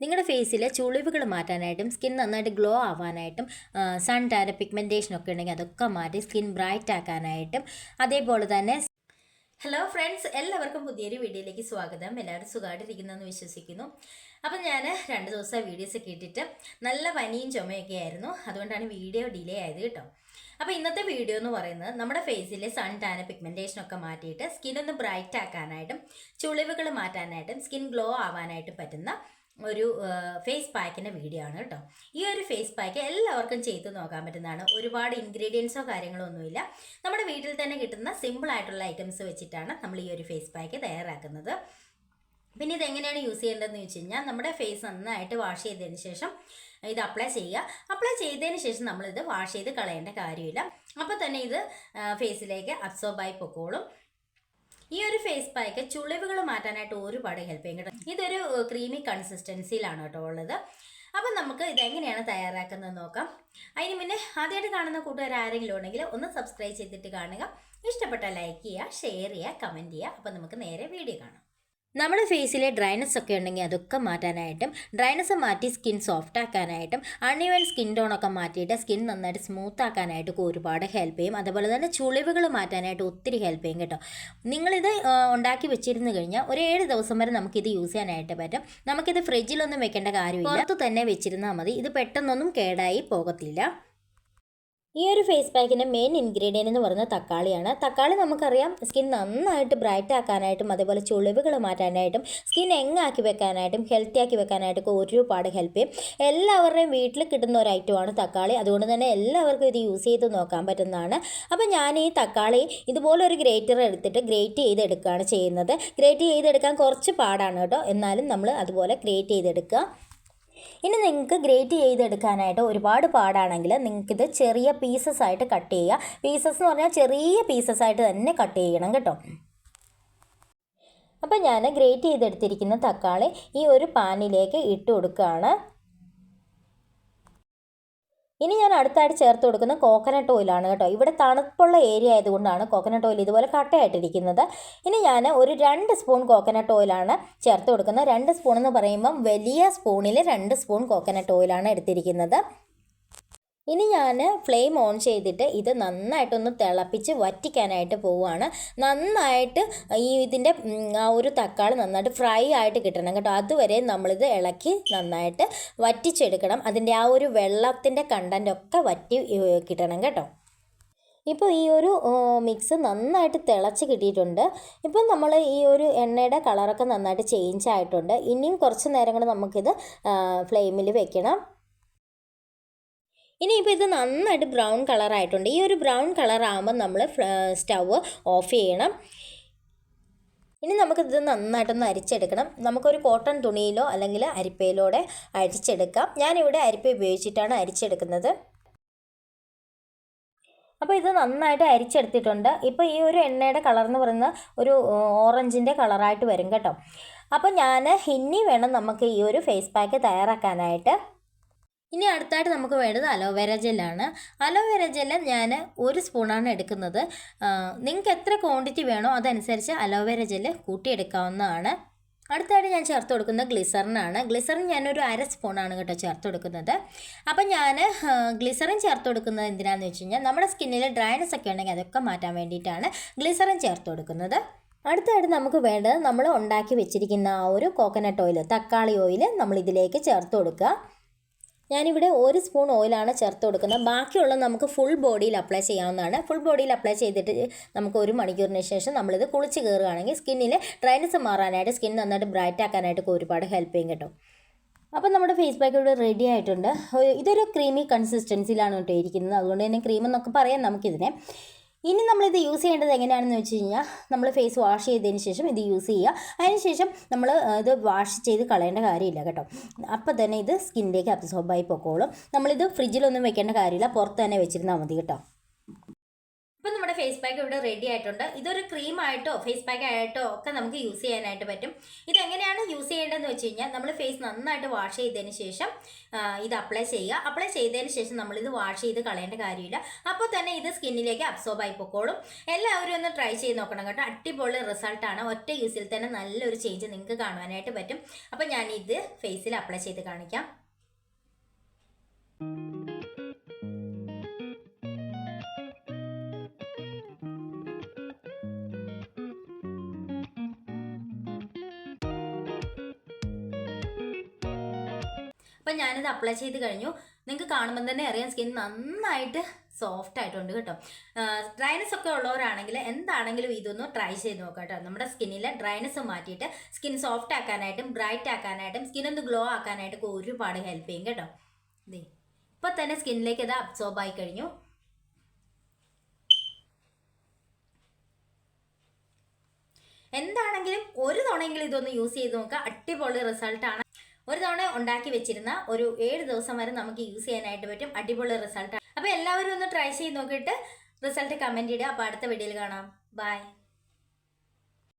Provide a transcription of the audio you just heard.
നിങ്ങളുടെ ഫേസിലെ ചുളിവുകൾ മാറ്റാനായിട്ടും സ്കിൻ നന്നായിട്ട് ഗ്ലോ ആവാനായിട്ടും സൺ ടാൻ പിഗ്മെൻറ്റേഷൻ ഒക്കെ ഉണ്ടെങ്കിൽ അതൊക്കെ മാറ്റി സ്കിൻ ബ്രൈറ്റ് ആക്കാനായിട്ടും അതേപോലെ തന്നെ ഹലോ ഫ്രണ്ട്സ്, എല്ലാവർക്കും പുതിയൊരു വീഡിയോയിലേക്ക് സ്വാഗതം. എല്ലാവരും സുഖമായിട്ടിരിക്കുന്നതെന്ന് വിശ്വസിക്കുന്നു. അപ്പം ഞാൻ 2 ദിവസം വീഡിയോസൊക്കെ ഇട്ടിട്ട് നല്ല പനിയും ചുമയൊക്കെ ആയിരുന്നു. അതുകൊണ്ടാണ് വീഡിയോ ഡിലേ ആയത് കേട്ടോ. അപ്പോൾ ഇന്നത്തെ വീഡിയോ എന്ന് പറയുന്നത് നമ്മുടെ ഫേസിലെ സൺ ടാൻ പിഗ്മെൻറ്റേഷൻ ഒക്കെ മാറ്റിയിട്ട് സ്കിൻ ഒന്ന് ബ്രൈറ്റ് ആക്കാനായിട്ടും ചുളിവുകൾ മാറ്റാനായിട്ടും സ്കിൻ ഗ്ലോ ആവാനായിട്ടും പറ്റുന്ന ഒരു ഫേസ് പാക്കിൻ്റെ വീഡിയോ ആണ് കേട്ടോ. ഈ ഒരു ഫേസ് പാക്ക് എല്ലാവർക്കും ചെയ്ത് നോക്കാൻ പറ്റുന്നതാണ്. ഒരുപാട് ഇൻഗ്രീഡിയൻസോ കാര്യങ്ങളോ ഒന്നുമില്ല. നമ്മുടെ വീട്ടിൽ തന്നെ കിട്ടുന്ന സിമ്പിൾ ആയിട്ടുള്ള ഐറ്റംസ് വെച്ചിട്ടാണ് നമ്മൾ ഈ ഒരു ഫേസ് പാക്ക് തയ്യാറാക്കുന്നത്. പിന്നെ ഇതെങ്ങനെയാണ് യൂസ് ചെയ്യേണ്ടതെന്ന് വെച്ച് കഴിഞ്ഞാൽ നമ്മുടെ ഫേസ് നന്നായിട്ട് വാഷ് ചെയ്തതിന് ശേഷം ഇത് അപ്ലൈ ചെയ്യുക. അപ്ലൈ ചെയ്തതിന് ശേഷം നമ്മളിത് വാഷ് ചെയ്ത് കളയേണ്ട കാര്യമില്ല. അപ്പോൾ തന്നെ ഇത് ഫേസിലേക്ക് അബ്സോർബായി പൊക്കോളും. ഈ ഒരു ഫേസ് പാക്ക് ചുളിവുകൾ മാറ്റാനായിട്ട് ഒരുപാട് ഹെൽപ്പ് ചെയ്യും കേട്ടോ. ഇതൊരു ക്രീമി കൺസിസ്റ്റൻസിയിലാണ് കേട്ടോ ഉള്ളത്. അപ്പം നമുക്ക് ഇതെങ്ങനെയാണ് തയ്യാറാക്കുന്നത് നോക്കാം. അതിന് മുന്നേ ആദ്യമായിട്ട് കാണുന്ന കൂട്ടുകാർ ആരെങ്കിലും ഉണ്ടെങ്കിൽ ഒന്ന് സബ്സ്ക്രൈബ് ചെയ്തിട്ട് കാണുക. ഇഷ്ടപ്പെട്ടാൽ ലൈക്ക് ചെയ്യുക, ഷെയർ ചെയ്യുക, കമൻറ്റ് ചെയ്യുക. അപ്പം നമുക്ക് നേരെ വീഡിയോ കാണാം. നമ്മുടെ ഫേസിലെ ഡ്രൈനസ് ഒക്കെ ഉണ്ടെങ്കിൽ അതൊക്കെ മാറ്റാനായിട്ടും ഡ്രൈനസ് മാറ്റി സ്കിൻ സോഫ്റ്റ് ആക്കാനായിട്ടും അൺഇവൻ സ്കിൻ ടോണൊക്കെ മാറ്റിയിട്ട് സ്കിൻ നന്നായിട്ട് സ്മൂത്ത് ആക്കാനായിട്ടൊക്കെ ഒരുപാട് ഹെൽപ്പ് ചെയ്യും. അതുപോലെ തന്നെ ചുളിവുകൾ മാറ്റാനായിട്ട് ഒത്തിരി ഹെൽപ്പ് ചെയ്യും കേട്ടോ. നിങ്ങളിത് ഉണ്ടാക്കി വെച്ചിരുന്നു കഴിഞ്ഞാൽ ഒരു 7 ദിവസം വരെ നമുക്കിത് യൂസ് ചെയ്യാനായിട്ട് പറ്റും. നമുക്കിത് ഫ്രിഡ്ജിലൊന്നും വെക്കേണ്ട കാര്യമില്ല, പുറത്ത് തന്നെ വെച്ചിരുന്നാൽ മതി. ഇത് പെട്ടെന്നൊന്നും കേടായി പോകത്തില്ല. ഈ ഒരു ഫേസ് പാക്കിൻ്റെ മെയിൻ ഇൻഗ്രീഡിയൻ്റ് എന്ന് പറയുന്നത് തക്കാളിയാണ്. തക്കാളി നമുക്കറിയാം സ്കിൻ നന്നായിട്ട് ബ്രൈറ്റ് ആക്കാനായിട്ടും അതേപോലെ ചുളിവുകൾ മാറ്റാനായിട്ടും സ്കിൻ എങ്ങാക്കി വെക്കാനായിട്ടും ഹെൽത്തി ആക്കി വെക്കാനായിട്ടൊക്കെ ഒരുപാട് ഹെൽപ്പ് ചെയ്യും. എല്ലാവരുടെയും വീട്ടിൽ കിട്ടുന്ന ഒരു ഐറ്റമാണ് തക്കാളി. അതുകൊണ്ട് തന്നെ എല്ലാവർക്കും ഇത് യൂസ് ചെയ്ത് നോക്കാൻ പറ്റുന്നതാണ്. അപ്പോൾ ഞാൻ ഈ തക്കാളി ഇതുപോലൊരു ഗ്രേറ്റർ എടുത്തിട്ട് ഗ്രേറ്റ് ചെയ്തെടുക്കുകയാണ് ചെയ്യുന്നത്. ഗ്രേറ്റ് ചെയ്തെടുക്കാൻ കുറച്ച് പാടാണ് കേട്ടോ, എന്നാലും നമ്മൾ അതുപോലെ ഗ്രേറ്റ് ചെയ്തെടുക്കുക. ഇനി നിങ്ങൾക്ക് ഗ്രേറ്റ് ചെയ്തെടുക്കാനായിട്ട് ഒരുപാട് പാടാണെങ്കിൽ നിങ്ങൾക്കിത് ചെറിയ പീസസ് ആയിട്ട് കട്ട് ചെയ്യുക. പീസസ് എന്ന് പറഞ്ഞാൽ ചെറിയ പീസസ് ആയിട്ട് തന്നെ കട്ട് ചെയ്യണം കേട്ടോ. അപ്പം ഞാൻ ഗ്രേറ്റ് ചെയ്തെടുത്തിരിക്കുന്ന തക്കാളി ഈ ഒരു പാനിലേക്ക് ഇട്ട് കൊടുക്കുകയാണ്. ഇനി ഞാൻ അടുത്തായിട്ട് ചേർത്ത് കൊടുക്കുന്ന കോക്കനട്ട് ഓയിലാണ് കേട്ടോ. ഇവിടെ തണുപ്പുള്ള ഏരിയ ആയതുകൊണ്ടാണ് കോക്കനട്ട് ഓയിൽ ഇതുപോലെ കട്ടയായിട്ടിരിക്കുന്നത്. ഇനി ഞാൻ ഒരു 2 സ്പൂൺ കോക്കനട്ട് ഓയിലാണ് ചേർത്ത് കൊടുക്കുന്നത്. 2 സ്പൂൺ എന്ന് പറയുമ്പം വലിയ സ്പൂണിൽ 2 സ്പൂൺ കോക്കനട്ട് ഓയിലാണ് എടുത്തിരിക്കുന്നത്. ഇനി ഞാൻ ഫ്ലെയിം ഓൺ ചെയ്തിട്ട് ഇത് നന്നായിട്ടൊന്ന് തിളപ്പിച്ച് വറ്റിക്കാനായിട്ട് പോവുകയാണ്. നന്നായിട്ട് ഇതിൻ്റെ ആ ഒരു തക്കാളി നന്നായിട്ട് ഫ്രൈ ആയിട്ട് കിട്ടണം കേട്ടോ. അതുവരെ നമ്മളിത് ഇളക്കി നന്നായിട്ട് വറ്റിച്ചെടുക്കണം. അതിൻ്റെ ആ ഒരു വെള്ളത്തിൻ്റെ കണ്ടൻറ്റൊക്കെ വറ്റി കിട്ടണം കേട്ടോ. ഇപ്പോൾ ഈ ഒരു മിക്സ് നന്നായിട്ട് തിളച്ച് കിട്ടിയിട്ടുണ്ട്. ഇപ്പം നമ്മൾ ഈ ഒരു എണ്ണയുടെ കളറൊക്കെ നന്നായിട്ട് ചേഞ്ച് ആയിട്ടുണ്ട്. ഇനിയും കുറച്ച് നേരം കൂടെ നമുക്കിത് ഫ്ലെയിമിൽ വെക്കണം. ഇനിയിപ്പോൾ ഇത് നന്നായിട്ട് ബ്രൗൺ കളറായിട്ടുണ്ട്. ഈ ഒരു ബ്രൗൺ കളറാകുമ്പോൾ നമ്മൾ സ്റ്റൗവ് ഓഫ് ചെയ്യണം. ഇനി നമുക്കിത് നന്നായിട്ടൊന്ന് അരിച്ചെടുക്കണം. നമുക്കൊരു കോട്ടൺ തുണിയിലോ അല്ലെങ്കിൽ അരിപ്പയിലൂടെ അരിച്ചെടുക്കാം. ഞാനിവിടെ അരിപ്പ ഉപയോഗിച്ചിട്ടാണ് അരിച്ചെടുക്കുന്നത്. അപ്പോൾ ഇത് നന്നായിട്ട് അരിച്ചെടുത്തിട്ടുണ്ട്. ഇപ്പോൾ ഈ ഒരു എണ്ണയുടെ കളർ എന്ന് പറയുന്നത് ഒരു ഓറഞ്ചിൻ്റെ കളറായിട്ട് വരും കേട്ടോ. അപ്പോൾ ഇനി വേണം നമുക്ക് ഈ ഒരു ഫേസ് പാക്ക് തയ്യാറാക്കാനായിട്ട്. ഇനി അടുത്തായിട്ട് നമുക്ക് വേണ്ടത് അലോവേര ജെല്ലാണ്. അലോവേര ജെല്ല് ഞാൻ 1 സ്പൂണാണ് എടുക്കുന്നത്. നിങ്ങൾക്ക് എത്ര ക്വാണ്ടിറ്റി വേണോ അതനുസരിച്ച് അലോവേര ജെല്ല് കൂട്ടിയെടുക്കാവുന്നതാണ്. അടുത്തായിട്ട് ഞാൻ ചേർത്ത് കൊടുക്കുന്നത് ഗ്ലിസറിനാണ്. ഗ്ലിസറിൻ ഞാനൊരു 1/2 സ്പൂണാണ് കേട്ടോ ചേർത്ത് കൊടുക്കുന്നത്. അപ്പം ഞാൻ ഗ്ലിസറിൻ ചേർത്ത് കൊടുക്കുന്നത് എന്തിനാണെന്ന് വെച്ച് കഴിഞ്ഞാൽ നമ്മുടെ സ്കിന്നിൽ ഡ്രൈനസ് ഒക്കെ ഉണ്ടെങ്കിൽ അതൊക്കെ മാറ്റാൻ വേണ്ടിയിട്ടാണ് ഗ്ലിസറിൻ ചേർത്ത് കൊടുക്കുന്നത്. അടുത്തായിട്ട് നമുക്ക് വേണ്ടത് നമ്മൾ ഉണ്ടാക്കി വെച്ചിരിക്കുന്ന ആ ഒരു കോക്കനട്ട് ഓയിൽ, തക്കാളി ഓയിൽ നമ്മൾ ഇതിലേക്ക് ചേർത്ത് കൊടുക്കുക. ഞാനിവിടെ 1 സ്പൂൺ ഓയിലാണ് ചേർത്ത് കൊടുക്കുന്നത്. ബാക്കിയുള്ളത് നമുക്ക് ഫുൾ ബോഡിയിൽ അപ്ലൈ ചെയ്യാവുന്നതാണ്. ഫുൾ ബോഡിയിൽ അപ്ലൈ ചെയ്തിട്ട് നമുക്ക് 1 മണിക്കൂറിന് ശേഷം നമ്മളിത് കുളിച്ച് കയറുകയാണെങ്കിൽ സ്കിന്നിലെ ഡ്രൈനസ് മാറാനായിട്ട് സ്കിൻ നന്നായിട്ട് ബ്രൈറ്റ് ആക്കാനായിട്ടൊക്കെ ഒരുപാട് ഹെൽപ്പ് ചെയ്യും കേട്ടോ. അപ്പം നമ്മുടെ ഫേസ് പാക്ക് ഇവിടെ റെഡി ആയിട്ടുണ്ട്. ഇതൊരു ക്രീമി കൺസിസ്റ്റൻസിയിലാണ് കേട്ടോ ഇരിക്കുന്നത്. അതുകൊണ്ട് തന്നെ ക്രീം എന്നൊക്കെ പറയാം നമുക്കിതിനെ. ഇനി നമ്മളിത് യൂസ് ചെയ്യേണ്ടത് എങ്ങനെയാണെന്ന് വെച്ച് കഴിഞ്ഞാൽ നമ്മൾ ഫേസ് വാഷ് ചെയ്തതിന് ശേഷം ഇത് യൂസ് ചെയ്യുക. അതിനുശേഷം നമ്മൾ ഇത് വാഷ് ചെയ്ത് കളയേണ്ട കാര്യമില്ല കേട്ടോ. അപ്പോൾ തന്നെ ഇത് സ്കിന്നിലേക്ക് അബ്സോർബായി പൊക്കോളും. നമ്മളിത് ഫ്രിഡ്ജിലൊന്നും വെക്കേണ്ട കാര്യമില്ല, പുറത്ത് തന്നെ വെച്ചിരുന്നാൽ മതി കേട്ടോ. അപ്പം നമ്മുടെ ഫേസ് പാക്ക് ഇവിടെ റെഡി ആയിട്ടുണ്ട്. ഇതൊരു ക്രീമായിട്ടോ ഫേസ് പാക്ക് ആയിട്ടോ ഒക്കെ നമുക്ക് യൂസ് ചെയ്യാനായിട്ട് പറ്റും. ഇതെങ്ങനെയാണ് യൂസ് ചെയ്യേണ്ടതെന്ന് വെച്ച് കഴിഞ്ഞാൽ നമ്മൾ ഫേസ് നന്നായിട്ട് വാഷ് ചെയ്തതിന് ശേഷം ഇത് അപ്ലൈ ചെയ്യുക. അപ്ലൈ ചെയ്തതിന് ശേഷം നമ്മളിത് വാഷ് ചെയ്ത് കളയേണ്ട കാര്യമില്ല. അപ്പോൾ തന്നെ ഇത് സ്കിന്നിലേക്ക് അബ്സോർബ് ആയി പൊക്കോളും. എല്ലാവരും ഒന്ന് ട്രൈ ചെയ്ത് നോക്കണം കേട്ടോ. അടിപൊളി റിസൾട്ടാണ്. ഒറ്റ യൂസിൽ തന്നെ നല്ലൊരു ചേഞ്ച് നിങ്ങൾക്ക് കാണുവാനായിട്ട് പറ്റും. അപ്പോൾ ഞാനിത് ഫേസിൽ അപ്ലൈ ചെയ്ത് കാണിക്കാം. അപ്പം ഞാനിത് അപ്ലൈ ചെയ്ത് കഴിഞ്ഞു. നിങ്ങൾക്ക് കാണുമ്പോൾ തന്നെ അറിയാം സ്കിൻ നന്നായിട്ട് സോഫ്റ്റ് ആയിട്ടുണ്ട് കേട്ടോ. ഡ്രൈനെസ് ഒക്കെ ഉള്ളവരാണെങ്കിൽ എന്താണെങ്കിലും ഇതൊന്ന് ട്രൈ ചെയ്ത് നോക്കാം കേട്ടോ. നമ്മുടെ സ്കിന്നിലെ ഡ്രൈനെസ് മാറ്റിയിട്ട് സ്കിൻ സോഫ്റ്റ് ആക്കാനായിട്ടും ബ്രൈറ്റ് ആക്കാനായിട്ടും സ്കിന്നൊന്ന് ഗ്ലോ ആക്കാനായിട്ടൊക്കെ ഒരുപാട് ഹെൽപ്പ് ചെയ്യും കേട്ടോ. ഇതേ ഇപ്പം തന്നെ സ്കിന്നിലേക്ക് ഇത് അബ്സോർബ് ആയി കഴിഞ്ഞു. എന്താണെങ്കിലും ഒരു തവണയെങ്കിലും ഇതൊന്ന് യൂസ് ചെയ്ത് നോക്കുക. അടിപൊളി റിസൾട്ടാണ്. ഒരു തവണ ഉണ്ടാക്കി വെച്ചിരുന്ന ഒരു 7 ദിവസം വരെ നമുക്ക് യൂസ് ചെയ്യാനായിട്ട് പറ്റും. അടിപൊളി റിസൾട്ടാണ്. അപ്പോൾ എല്ലാവരും ഒന്ന് ട്രൈ ചെയ്ത് നോക്കിയിട്ട് റിസൾട്ട് കമൻറ്റ് ചെയ്യുക. അപ്പോൾ അടുത്ത വീഡിയോയിൽ കാണാം. ബൈ.